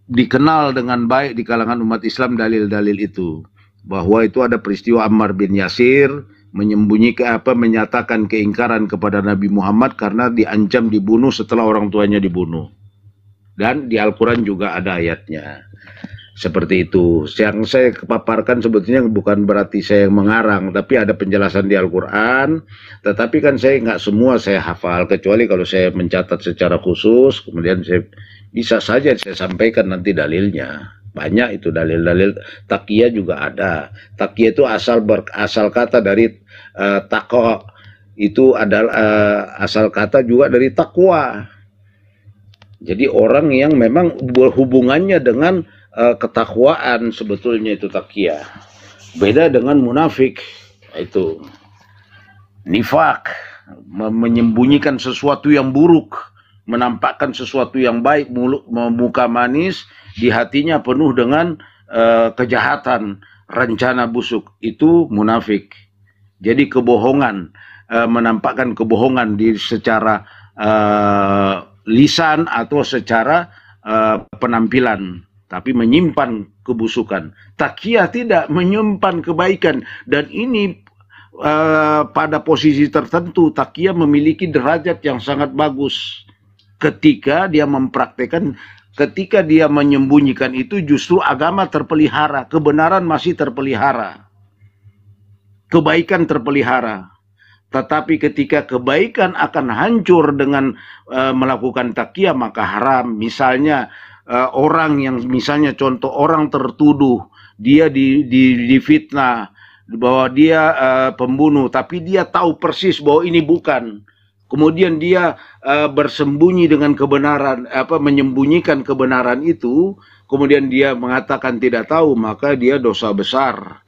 dikenal dengan baik di kalangan umat Islam dalil-dalil itu, bahwa itu ada peristiwa Ammar bin Yasir menyatakan keingkaran kepada Nabi Muhammad karena diancam dibunuh setelah orang tuanya dibunuh. Dan di Al-Quran juga ada ayatnya. Seperti itu. Yang saya paparkan sebetulnya bukan berarti saya mengarang, tapi ada penjelasan di Al-Quran. Tetapi kan saya nggak semua saya hafal, kecuali kalau saya mencatat secara khusus, kemudian saya bisa saja saya sampaikan nanti dalilnya. Banyak itu dalil-dalil. Taqiyah juga ada. Taqiyah itu asal kata dari taqwa. Itu adalah asal kata juga dari takwa. Jadi orang yang memang berhubungannya dengan ketakwaan sebetulnya itu taqiyah. Beda dengan munafik. Itu nifak, menyembunyikan sesuatu yang buruk, menampakkan sesuatu yang baik, muka manis, di hatinya penuh dengan kejahatan, rencana busuk. Itu munafik. Jadi kebohongan, menampakkan kebohongan secara lisan atau secara penampilan, tapi menyimpan kebusukan. Taqiyah tidak, menyimpan kebaikan. Dan ini pada posisi tertentu taqiyah memiliki derajat yang sangat bagus. Ketika dia mempraktekkan, ketika dia menyembunyikan itu justru agama terpelihara, kebenaran masih terpelihara, kebaikan terpelihara. Tetapi ketika kebaikan akan hancur dengan melakukan taqiyah, maka haram. Misalnya orang yang, misalnya contoh orang tertuduh, dia difitnah bahwa dia pembunuh, tapi dia tahu persis bahwa ini bukan. Kemudian dia bersembunyi dengan kebenaran, menyembunyikan kebenaran itu, kemudian dia mengatakan tidak tahu, maka dia dosa besar,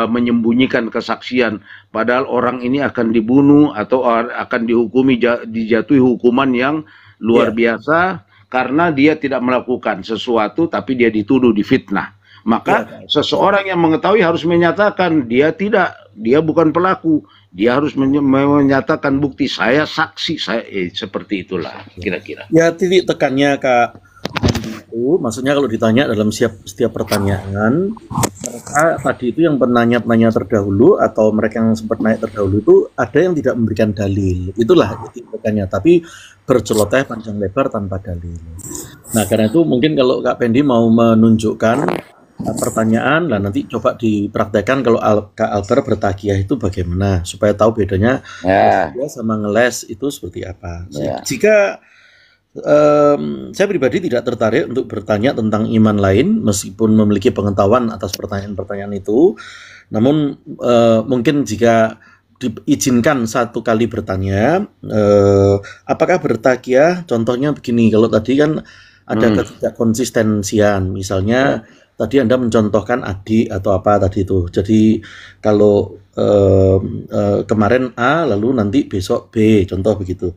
menyembunyikan kesaksian. Padahal orang ini akan dibunuh atau akan dihukumi, dijatuhi hukuman yang luar biasa karena dia tidak melakukan sesuatu, tapi dia dituduh, difitnah. Maka seseorang yang mengetahui harus menyatakan dia tidak, dia bukan pelaku. Dia harus menyatakan bukti, saya saksi, saya seperti itulah kira-kira. Ya, titik tekannya Kak itu, maksudnya kalau ditanya dalam setiap pertanyaan, mereka tadi itu yang penanya-penanya terdahulu atau mereka yang sempat naik terdahulu itu ada yang tidak memberikan dalil. Itulah titik tekannya, tapi berceloteh panjang lebar tanpa dalil. Nah, karena itu mungkin kalau Kak Pendi mau menunjukkan pertanyaan, lah nanti coba dipraktekkan kalau Kak Albert bertakiah itu bagaimana supaya tahu bedanya sama ngeles itu seperti apa. Jika saya pribadi tidak tertarik untuk bertanya tentang iman lain meskipun memiliki pengetahuan atas pertanyaan-pertanyaan itu, namun mungkin jika diizinkan satu kali bertanya, apakah bertakiah, contohnya begini, kalau tadi kan ada ketidakkonsistensian, misalnya tadi Anda mencontohkan adik atau apa tadi itu. Jadi kalau kemarin A lalu nanti besok B, contoh begitu.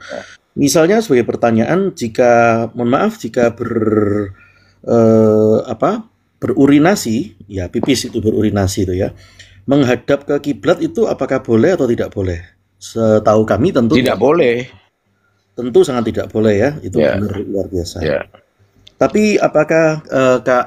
Misalnya sebagai pertanyaan, jika mohon maaf jika berurinasi, ya pipis itu berurinasi itu ya, menghadap ke kiblat itu apakah boleh atau tidak boleh? Setahu kami tentu tidak boleh. Tentu sangat tidak boleh ya, itu benar luar biasa. Tapi apakah Kak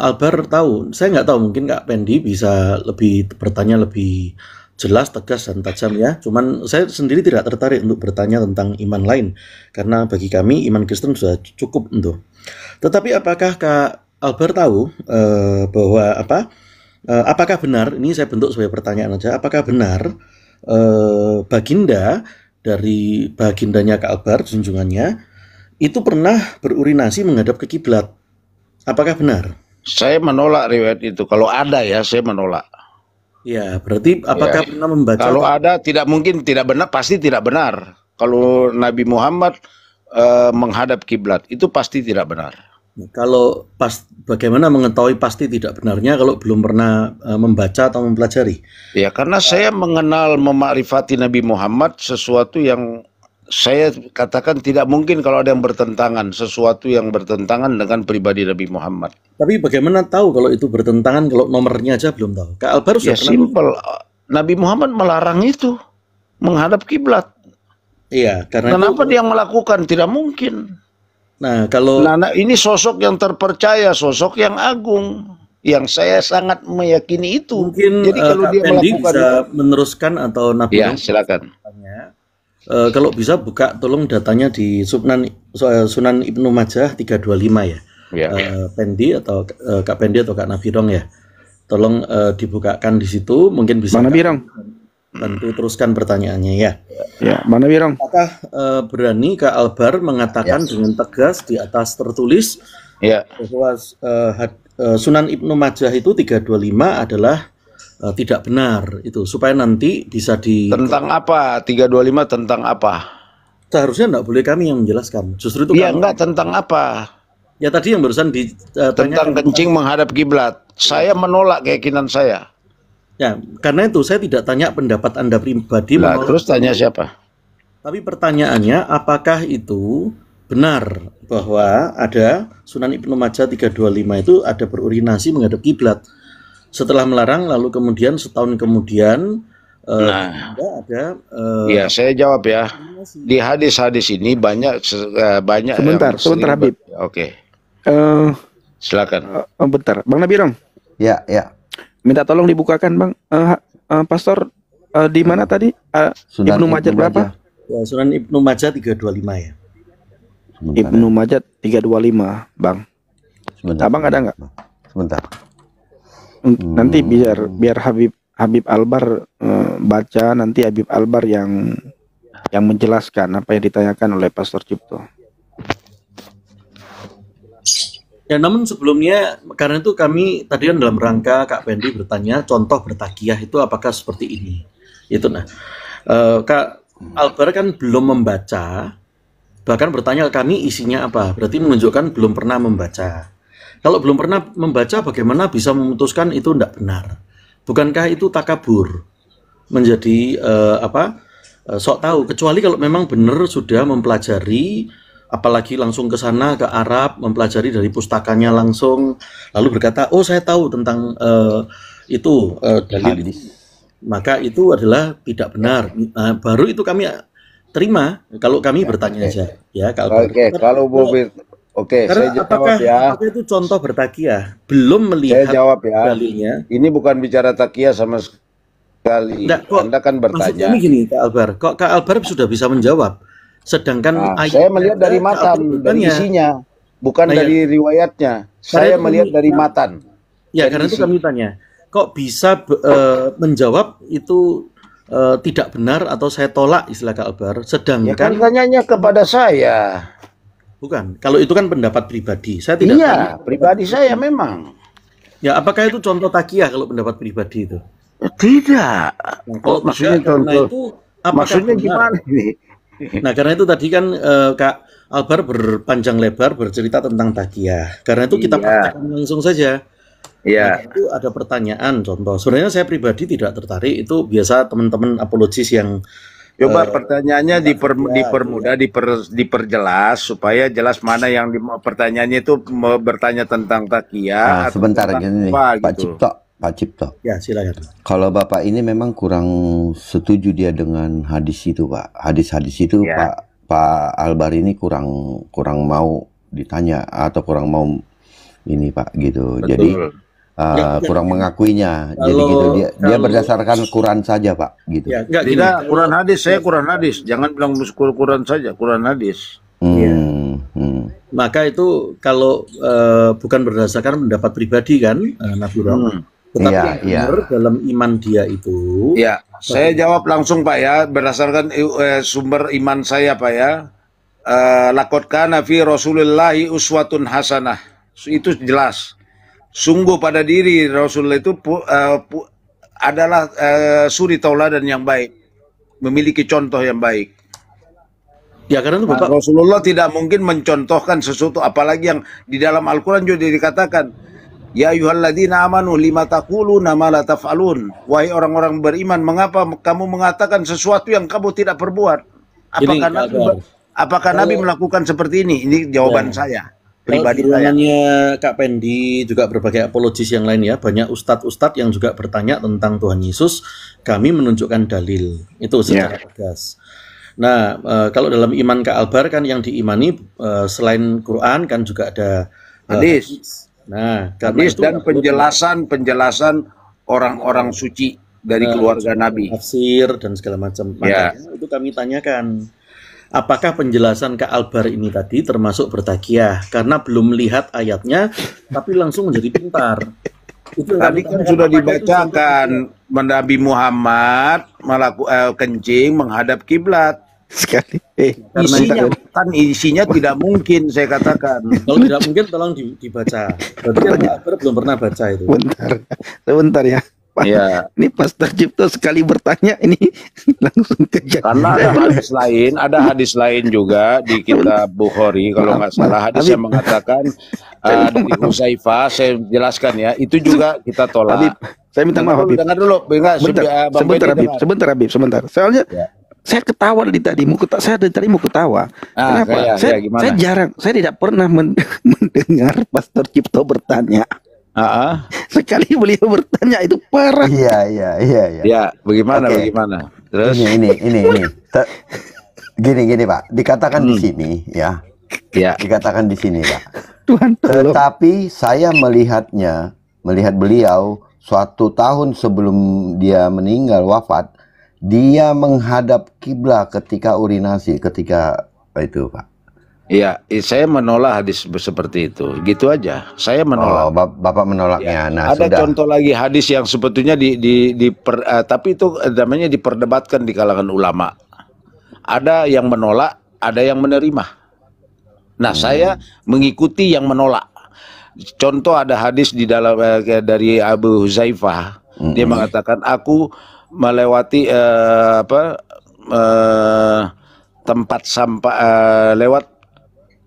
Albert tahu? Saya nggak tahu, mungkin Kak Pendi bisa lebih bertanya lebih jelas, tegas dan tajam ya. Cuman saya sendiri tidak tertarik untuk bertanya tentang iman lain karena bagi kami iman Kristen sudah cukup untuk. Tetapi apakah Kak Albert tahu bahwa apakah benar, ini saya bentuk sebagai pertanyaan aja, apakah benar baginda dari bagindanya Kak Albert, junjungannya itu pernah berurinasi menghadap ke kiblat? Apakah benar? Saya menolak riwayat itu. Kalau ada ya, saya menolak. Ya, berarti apakah pernah membaca? Kalau ada, tidak mungkin tidak benar, pasti tidak benar. Kalau Nabi Muhammad menghadap kiblat, itu pasti tidak benar. Kalau bagaimana mengetahui pasti tidak benarnya kalau belum pernah membaca atau mempelajari? Ya, karena saya mengenal, memakrifati Nabi Muhammad, sesuatu yang saya katakan tidak mungkin kalau ada yang bertentangan, sesuatu yang bertentangan dengan pribadi Nabi Muhammad. Tapi bagaimana tahu kalau itu bertentangan kalau nomornya aja belum tahu? Kak Albert ya simpel, Nabi Muhammad melarang itu menghadap kiblat. Iya, karena kenapa dia melakukan? Tidak mungkin. Nah, kalau ini sosok yang terpercaya, sosok yang agung, yang saya sangat meyakini itu. Mungkin jadi kalau dia melakukan bisa meneruskan atau Nabi silakan. Kalau bisa buka tolong datanya di Sunan Ibnu Majah 325 ya. Pendi atau Kak Pendi atau Kak Nabirong ya. Tolong dibukakan di situ, mungkin bisa Nabirong bantu teruskan pertanyaannya ya. Ya, Nabirong. Apakah berani Kak Albert mengatakan dengan tegas di atas tertulis bahwa Sunan Ibnu Majah itu 325 adalah tidak benar itu, supaya nanti bisa tentang apa 325 tentang apa? Seharusnya enggak boleh kami yang menjelaskan. Justru itu enggak tentang apa? Ya tadi yang barusan tentang kencing menghadap kiblat. Saya menolak keyakinan saya. Ya, karena itu saya tidak tanya pendapat Anda pribadi. Terus tanya siapa? Tapi pertanyaannya, apakah itu benar bahwa ada Sunan Ibnu Majah 325 itu ada berurinasi menghadap kiblat? Setelah melarang, lalu kemudian setahun kemudian ada. Ya, saya jawab ya. Di hadis-hadis ini banyak. Sebentar Habib. Oke. Silakan. Bentar, Bang Nabirong. Ya. Minta tolong dibukakan, Bang. Pastor di mana tadi? Ibnu Majah berapa? Ya, Sunan Ibnu Majah 325 ya. Ibnu Majah 325, Bang. Sebentar. Abang ada nggak? Sebentar. Nanti biar Habib Albar baca, nanti Habib Albar yang menjelaskan apa yang ditanyakan oleh Pastor Cipto. Ya, namun sebelumnya karena itu kami tadi kan dalam rangka Kak Pendi bertanya contoh bertakiah itu apakah seperti ini. Itu Kak Albert kan belum membaca, bahkan bertanya ke kami isinya apa, berarti menunjukkan belum pernah membaca. Kalau belum pernah membaca, bagaimana bisa memutuskan itu tidak benar? Bukankah itu takabur? Menjadi sok tahu. Kecuali kalau memang benar sudah mempelajari, apalagi langsung ke sana, ke Arab, mempelajari dari pustakanya langsung, lalu berkata, oh saya tahu tentang itu dalil. maka itu adalah tidak benar. Nah, baru itu kami terima kalau kami bertanya aja, ya. Kalau Bobi, karena saya jawab apakah itu contoh bertakiyah? Belum melihat saya jawab ya. dalilnya. Ini bukan bicara takiyah sama sekali. Anda kan bertanya. Maksud gini, Kak Albar. Kok Kak Albar sudah bisa menjawab? Sedangkan saya melihat dari matan, dari isinya, bukan dari riwayatnya. Saya melihat dari matan. Ya, karena itu kami tanya, kok bisa menjawab itu tidak benar atau saya tolak istilah Kak Albar, sedangkan ya kan tanyanya kepada saya. Bukan, kalau itu kan pendapat pribadi. Saya tidak tanya. Pribadi saya memang. Ya, apakah itu contoh takiyah kalau pendapat pribadi itu? Tidak. Kalau maksudnya contoh itu maksudnya gimana ini? Nah, karena itu tadi kan Kak Albar berpanjang lebar bercerita tentang takiyah. Karena itu kita praktekkan langsung saja. Iya. Nah, itu ada pertanyaan contoh. Sebenarnya saya pribadi tidak tertarik. Itu biasa teman-teman apologis yang coba pertanyaannya dipermudah, diperjelas supaya jelas mana yang pertanyaannya itu bertanya tentang takiyah. Sebentar gini, Pak Cipto. Ya, silakan. Kalau Bapak ini memang kurang setuju dia dengan hadis itu, Pak. Hadis-hadis itu Pak Albar ini kurang mau ditanya atau kurang mau ini, Pak, gitu. Betul. Jadi kurang mengakuinya. Jadi gitu dia berdasarkan Quran saja, Pak, gitu. Ya, tidak, Quran hadis, saya Quran hadis. Jangan bilang Quran saja, Quran hadis. Maka itu kalau bukan berdasarkan pendapat pribadi kan, Nabi Rom. Tetapi benar dalam iman dia itu. Ya, saya jawab langsung Pak ya, berdasarkan sumber iman saya Pak ya. Laqad kana fi Rasulillahi uswatun hasanah. Itu jelas. Sungguh pada diri Rasulullah itu adalah suri tauladan yang baik, memiliki contoh yang baik. Ya, karena itu Bapak, Rasulullah tidak mungkin mencontohkan sesuatu, apalagi yang di dalam Al-Quran juga dikatakan, ya ayyuhalladzina amanu lima taquluna ma la taf'alun. Wahai orang-orang beriman, mengapa kamu mengatakan sesuatu yang kamu tidak perbuat? Apakah Nabi melakukan seperti ini? Ini jawaban saya pribadi saya. Kak Pendi juga berbagai apologis yang lain ya, banyak ustadz-ustadz yang juga bertanya tentang Tuhan Yesus, kami menunjukkan dalil itu secara tegas. Nah, kalau dalam iman Kak Albar kan yang diimani selain Quran kan juga ada hadis. Nah, hadis dan penjelasan orang-orang suci dari keluarga Nabi, tafsir dan segala macam. Makanya itu kami tanyakan, apakah penjelasan Kak Albar ini tadi termasuk bertakiyah karena belum melihat ayatnya tapi langsung menjadi pintar. Itu tadi kan sudah dibacakan Nabi Muhammad kencing menghadap kiblat sekali. Isinya tidak mungkin, saya katakan. Kalau tidak mungkin tolong dibaca. Berarti Kak Albar belum pernah baca itu. Sebentar ya. Ya. Ini Pastor Cipto sekali bertanya ini langsung kejar. Karena ada hadis lain juga di kitab Bukhari kalau nggak salah, hadis yang mengatakan dari Huzaifah, saya jelaskan ya, itu juga kita tolak. Habib, saya minta maaf Habib. Dengar dulu, sebentar Habib, sebentar. Soalnya saya ketawa tadi, saya dari tadi mau ketawa. Kenapa? Saya tidak pernah mendengar Pastor Cipto bertanya. Sekali beliau bertanya itu parah. Iya. Ya, bagaimana? Terus ini. Gini Pak, dikatakan di sini ya. Dikatakan di sini Pak. Tuhan tolong. Tetapi saya melihat beliau suatu tahun sebelum dia meninggal wafat, dia menghadap kiblat ketika urinasi, ketika itu Pak. Iya, saya menolak hadis seperti itu. Gitu aja. Saya menolak. Oh, Bapak menolaknya. Nah, ada contoh lagi hadis yang sebetulnya tapi itu namanya diperdebatkan di kalangan ulama. Ada yang menolak, ada yang menerima. Nah, saya mengikuti yang menolak. Contoh ada hadis di dalam dari Abu Huzaifah. Dia mengatakan, aku melewati tempat sampah, lewat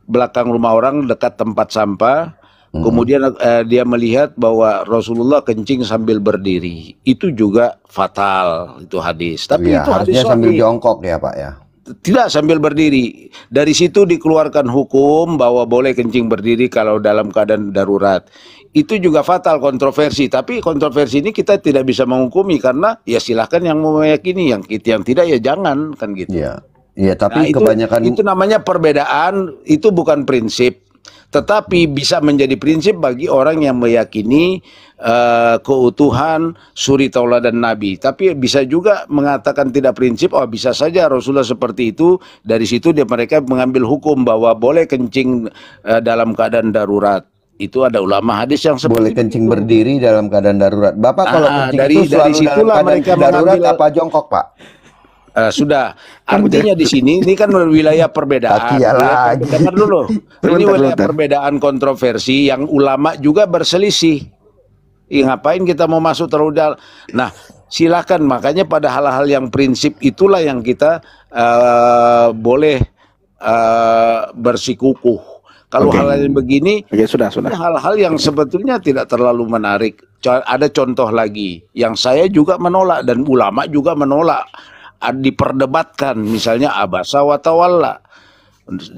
belakang rumah orang dekat tempat sampah, kemudian dia melihat bahwa Rasulullah kencing sambil berdiri. Itu juga fatal, itu hadis. Tapi itu hadis sambil jongkok ya Pak ya. Tidak sambil berdiri. Dari situ dikeluarkan hukum bahwa boleh kencing berdiri kalau dalam keadaan darurat. Itu juga fatal, kontroversi. Tapi kontroversi ini kita tidak bisa menghukumi karena ya silahkan yang mau meyakini, yang tidak ya jangan, kan gitu. Iya. Iya, tapi kebanyakan itu namanya perbedaan, itu bukan prinsip. Tetapi bisa menjadi prinsip bagi orang yang meyakini keutuhan suri tauladan Nabi. Tapi bisa juga mengatakan tidak prinsip, oh bisa saja Rasulullah seperti itu. Dari situ mereka mengambil hukum bahwa boleh kencing dalam keadaan darurat. Itu ada ulama hadis yang seperti boleh kencing itu. berdiri dalam keadaan darurat. Bapak kalau kencing itu dari selalu situlah dalam mereka keadaan darurat mengambil, apa jongkok, Pak? Sudah, artinya di sini ini kan wilayah perbedaan. Lagi. Dengar dulu, ini wilayah perbedaan kontroversi yang ulama juga berselisih. Ngapain kita mau masuk terlalu dalam? Nah, silakan. Makanya pada hal-hal yang prinsip itulah yang kita boleh bersikukuh. Kalau hal yang begini, sudah. Hal-hal yang sebetulnya tidak terlalu menarik. Ada contoh lagi yang saya juga menolak dan ulama juga menolak. Diperdebatkan, misalnya abasa wa tawalla.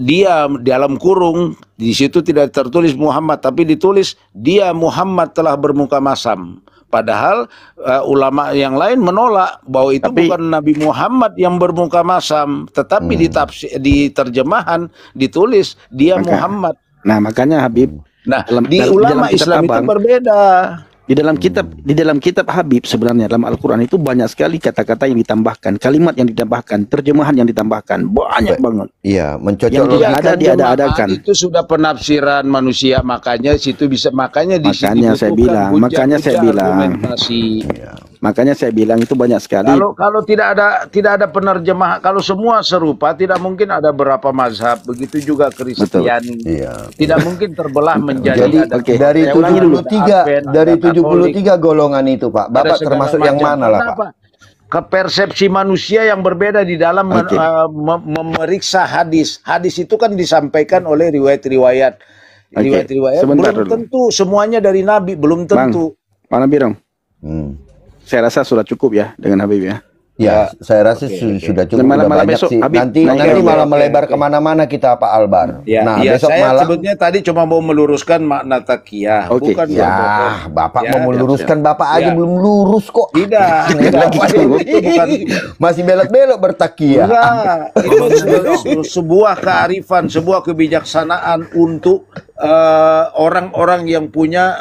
Dia dalam kurung, di situ tidak tertulis Muhammad, tapi ditulis dia Muhammad telah bermuka masam. Padahal ulama yang lain menolak bahwa itu bukan Nabi Muhammad yang bermuka masam, tetapi di terjemahan ditulis dia Muhammad. Nah, makanya Habib, di ulama Islam itu berbeda. Di dalam kitab Habib sebenarnya dalam Al-Quran itu banyak sekali kata-kata yang ditambahkan, kalimat yang ditambahkan, terjemahan yang ditambahkan, banyak banget. Iya, mencocok yang ada diada-adakan. Itu sudah penafsiran manusia, makanya situ bisa makanya saya bilang itu banyak sekali. Kalau tidak ada penerjemah, kalau semua serupa tidak mungkin ada berapa mazhab, begitu juga Kristiani. Iya. Tidak mungkin terbelah menjadi dari 73 golongan itu, Pak. Bapak termasuk yang mana lah, Pak? Persepsi manusia yang berbeda di dalam memeriksa hadis. Hadis itu kan disampaikan oleh riwayat-riwayat. Belum tentu semuanya dari Nabi, belum tentu. Mana Birong? Saya rasa sudah cukup ya dengan Habib ya. Ya, saya rasa sudah cukup. Malam banyak besok, sih. Habib, Nanti malah melebar kemana-mana kita, Pak Albar. Nah, besok saya malam. sebetulnya tadi cuma mau meluruskan makna takiyah, bukan Bapak mau meluruskan, Bapak aja belum lurus kok. Tidak masih belok-belok bertakiyah. Itu sebuah kearifan, sebuah kebijaksanaan untuk orang-orang yang punya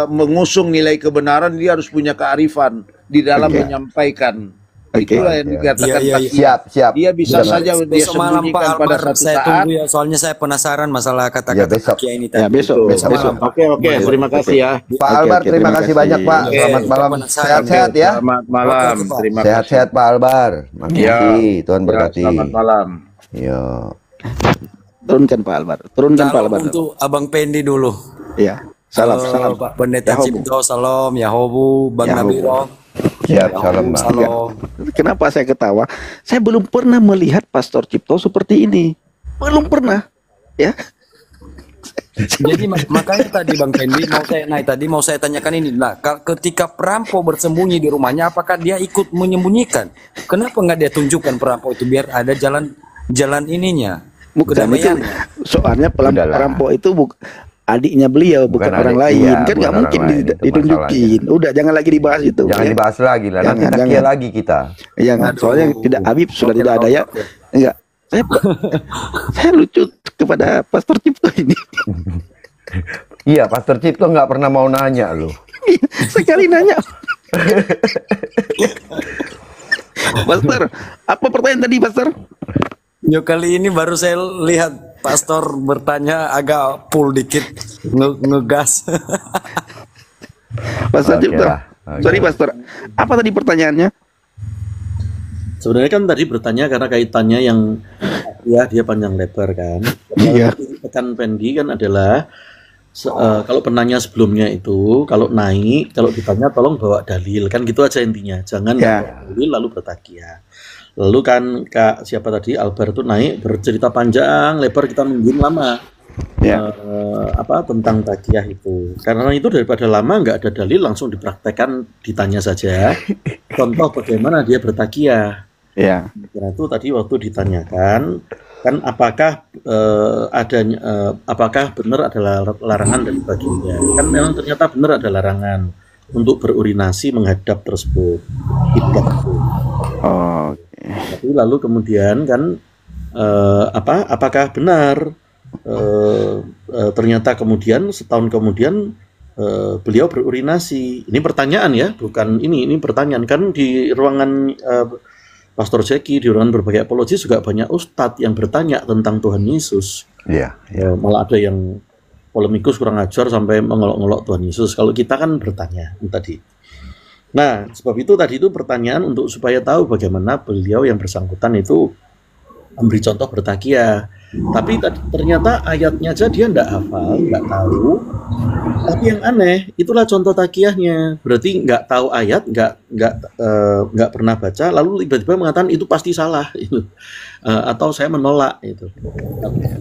mengusung nilai kebenaran. Dia harus punya kearifan di dalam menyampaikan. Itulah yang dikatakan Siap. Dia bisa saja dia sembunyikan pada satu saya saat. tunggu ya, soalnya saya penasaran masalah kata-kata takiyah ini tadi. Besok. Oke, terima kasih ya. Pak Albar, terima kasih banyak, Pak. Selamat malam. Sehat-sehat ya. Selamat malam. Terima kasih. Sehat-sehat Pak Albar. Makasih. Tuhan berkati. Selamat malam. Yo. Turunkan Pak Albar. Pak Albar. Untuk Abang Pendi dulu. Iya. Salam. Pak Pendeta Cipto, salam. Yahobu, Bang Nabiro. Siap, salam. Kenapa saya ketawa? Saya belum pernah melihat Pastor Cipto seperti ini. Belum pernah. Ya. Jadi makanya tadi Bang Pendi mau saya tanyakan ini. Nah, ketika perampok bersembunyi di rumahnya, apakah dia ikut menyembunyikan? Kenapa nggak dia tunjukkan perampok itu biar ada jalan ininya? Soalnya perampok itu adiknya beliau, bukan orang lain. Kan nggak mungkin ditunjukin. Udah, jangan lagi dibahas itu. Jangan dibahas lagi lah. Nanti takiyah lagi kita. Soalnya tidak Habib sudah tidak ada ya. Enggak. Saya lucu kepada Pastor Cipto ini. Iya, Pastor Cipto nggak pernah mau nanya loh. Sekali nanya. Pastor, apa pertanyaan tadi, Pastor? Yo, kali ini baru saya lihat Pastor bertanya agak full dikit, ngegas. Pastor Cipto. Sorry Pastor, apa tadi pertanyaannya? Sebenarnya kan tadi bertanya karena kaitannya yang dia panjang lebar kan. Iya. Tekan Pendi kan adalah kalau penanya sebelumnya itu kalau naik, kalau ditanya tolong bawa dalil kan gitu aja intinya. Jangan bawa dalil lalu bertakiyah. Lalu kan Kak siapa tadi Albar itu naik bercerita panjang lebar, kita nungguin lama tentang takiyah itu. Karena itu daripada lama nggak ada dalil langsung dipraktekkan, ditanya saja contoh bagaimana dia bertakiyah. Ya. Karena itu tadi waktu ditanyakan kan apakah benar adalah larangan dari baginda. Kan memang ternyata benar ada larangan untuk berurinasi menghadap tersebut. Oh. Tapi lalu kemudian kan apakah benar ternyata kemudian setahun kemudian beliau berurinasi. Ini pertanyaan ya, bukan ini pertanyaan. Kan di ruangan Pastor Jeki, di ruangan berbagai apologi juga banyak ustadz yang bertanya tentang Tuhan Yesus. Iya. Malah ada yang polemikus kurang ajar sampai mengolok-olok Tuhan Yesus. Kalau kita kan bertanya tadi. Nah, sebab itu tadi itu pertanyaan untuk supaya tahu bagaimana beliau yang bersangkutan itu memberi contoh bertakiah. Tapi ternyata ayatnya aja dia enggak hafal, enggak tahu. Tapi yang aneh, itulah contoh takiahnya. Berarti enggak tahu ayat, enggak pernah baca, lalu tiba-tiba mengatakan itu pasti salah itu. Atau saya menolak itu.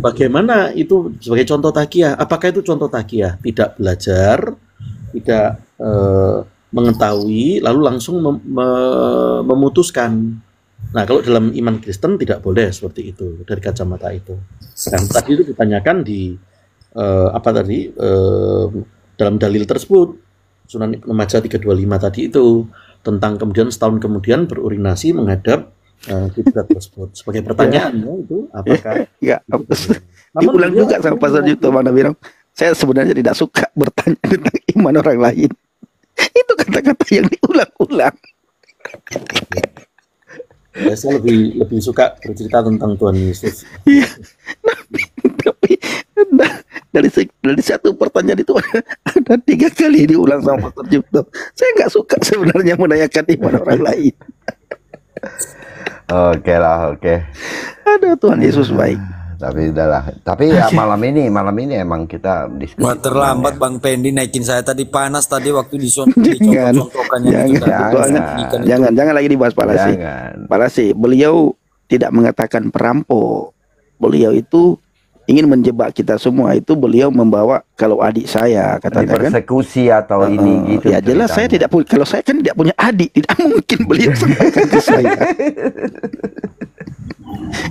Bagaimana itu sebagai contoh takiah? Apakah itu contoh takiah? Tidak belajar, tidak mengetahui, lalu langsung memutuskan. Nah, kalau dalam iman Kristen tidak boleh seperti itu dari kacamata itu. Dan tadi itu ditanyakan di dalam dalil tersebut Sunan Ibnu Majah 325 tadi itu tentang kemudian setahun kemudian berurinasi menghadap kiblat tersebut. Sebagai pertanyaan itu apakah diulang juga sama Pastor Juto mana bilang, saya sebenarnya tidak suka bertanya tentang iman orang lain. Itu kata-kata yang diulang-ulang. Saya lebih suka bercerita tentang Tuhan Yesus. Iya. Tapi dari satu pertanyaan itu ada 3 kali diulang sama Pastor Juto. Saya nggak suka sebenarnya menanyakan iman orang lain. Oke lah, oke. Ada Tuhan Yesus baik. Tapi udahlah. Tapi ya malam ini emang kita diskusi. Wah, terlambat ya. Bang Pendi naikin saya tadi panas tadi waktu dicontoh-contohkannya. Jangan lagi dibahas Pak Lasi. Beliau tidak mengatakan perampok. Beliau itu ingin menjebak kita semua. Itu beliau membawa kalau adik saya katanya kan persekusi atau ini gitu. Ya jelas saya tidak punya. Kalau saya kan tidak punya adik, tidak mungkin beliau sampaikan ke saya.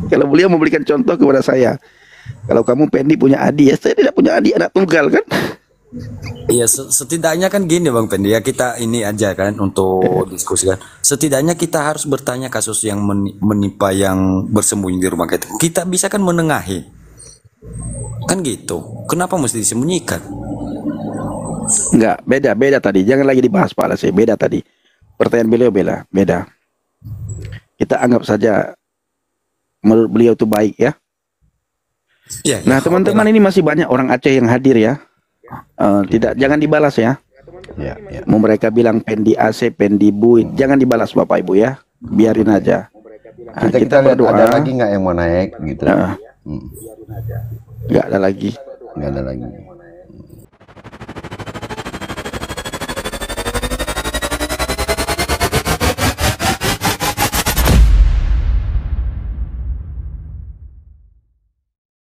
Kalau beliau memberikan contoh kepada saya, kalau kamu Pendi punya adik, ya saya tidak punya adik, anak tunggal kan? Iya, setidaknya kan gini Bang Pendi ya, kita ini aja kan untuk diskusikan. Setidaknya kita harus bertanya kasus yang menimpa yang bersembunyi di rumah kita. Kita bisa kan menengahi, kan gitu. Kenapa mesti disembunyikan? Enggak, beda tadi. Jangan lagi dibahas Pak Lasi, beda tadi. Pertanyaan beliau beda. Kita anggap saja menurut beliau itu baik ya. Nah teman-teman ini masih banyak orang Aceh yang hadir ya. Jangan dibalas ya. Mau mereka bilang Pendi AC, Pendi Buit, jangan dibalas Bapak Ibu ya. Biarin aja. Kita berdoa. Ada lagi nggak yang mau naik gitu? Nggak ada lagi. Nggak ada lagi.